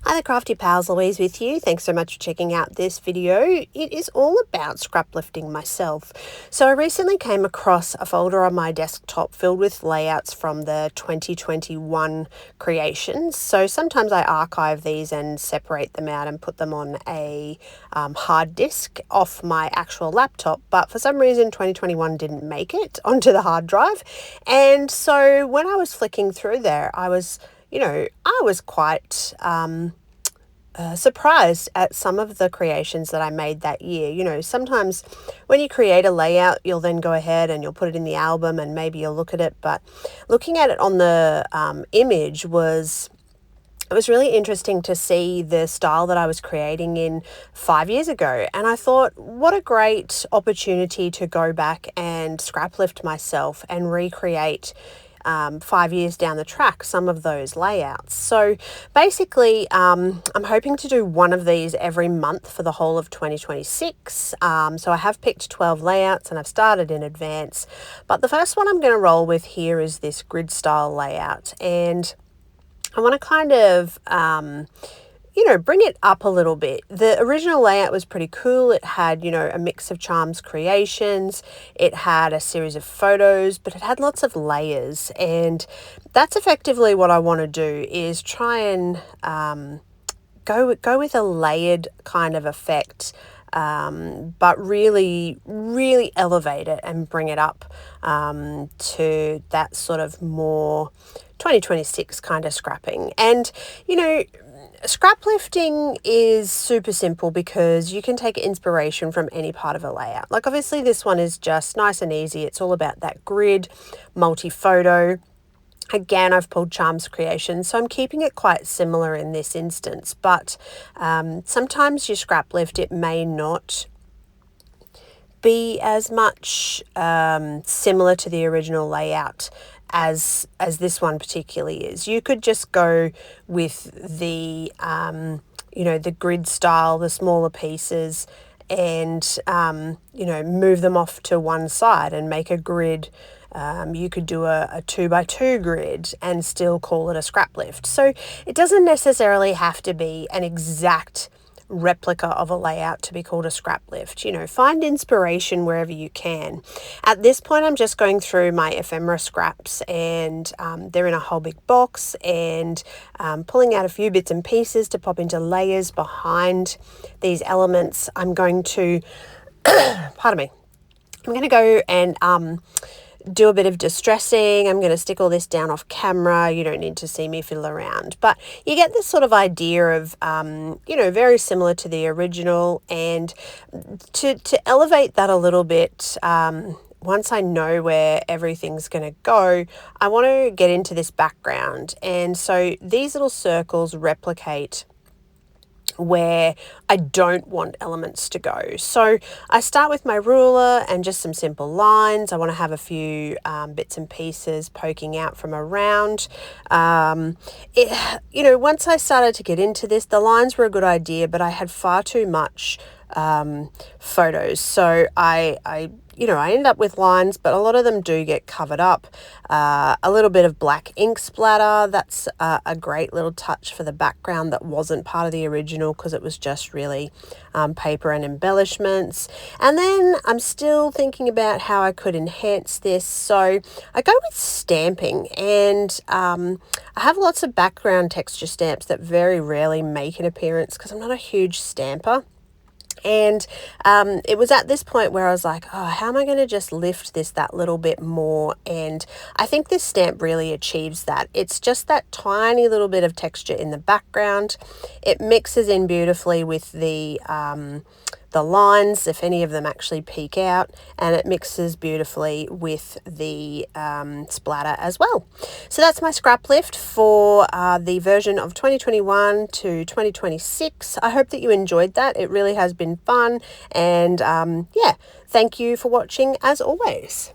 Hi there, Crafty Pals, Louise with you. Thanks so much for checking out this video. It is all about scrap lifting myself. So I recently came across a folder on my desktop filled with layouts from the 2021 creations. So sometimes I archive these and separate them out and put them on a hard disk off my actual laptop. But for some reason, 2021 didn't make it onto the hard drive. And so when I was flicking through there, I was quite surprised at some of the creations that I made that year. Sometimes when you create a layout, you'll then go ahead and you'll put it in the album and maybe you'll look at it. But looking at it on the image was really interesting to see the style that I was creating in 5 years ago. And I thought, what a great opportunity to go back and scrap lift myself and recreate 5 years down the track some of those layouts. So basically I'm hoping to do one of these every month for the whole of 2026. So I have picked 12 layouts and I've started in advance, but the first one I'm going to roll with here is this grid style layout, and I want to kind of bring it up a little bit. The original layout was pretty cool. It had, a mix of Charms creations. It had a series of photos, but it had lots of layers. And that's effectively what I want to do, is try and go with a layered kind of effect, but really, really elevate it and bring it up to that sort of more 2026 kind of scrapping. And, scrap lifting is super simple because you can take inspiration from any part of a layout. Like obviously this one is just nice and easy. It's all about that grid, multi-photo. Again, I've pulled Charms creations, so I'm keeping it quite similar in this instance. But sometimes your scrap lift, it may not be as much similar to the original layout as this one particularly is. You could just go with the the grid style, the smaller pieces, and move them off to one side and make a grid. You could do a 2x2 grid and still call it a scrap lift. So it doesn't necessarily have to be an exact replica of a layout to be called a scrap lift. Find inspiration wherever you can. At this point, I'm just going through my ephemera scraps, and they're in a whole big box, and pulling out a few bits and pieces to pop into layers behind these elements. I'm going to pardon me, I'm going to go and do a bit of distressing. I'm going to stick all this down off camera. You don't need to see me fiddle around, but you get this sort of idea of, very similar to the original. And to elevate that a little bit, once I know where everything's going to go, I want to get into this background. And so these little circles replicate where I don't want elements to go. So I start with my ruler and just some simple lines. I want to have a few bits and pieces poking out from around. Once I started to get into this, the lines were a good idea, but I had far too much photos. So I end up with lines, but a lot of them do get covered up. A little bit of black ink splatter. That's a great little touch for the background that wasn't part of the original because it was just really paper and embellishments. And then I'm still thinking about how I could enhance this. So I go with stamping, and I have lots of background texture stamps that very rarely make an appearance because I'm not a huge stamper. And it was at this point where I was like, oh, how am I going to just lift this that little bit more? And I think this stamp really achieves that. It's just that tiny little bit of texture in the background. It mixes in beautifully with the lines, if any of them actually peek out, and it mixes beautifully with the splatter as well. So that's my scrap lift for the version of 2021 to 2026. I hope that you enjoyed that. It really has been fun, and thank you for watching as always.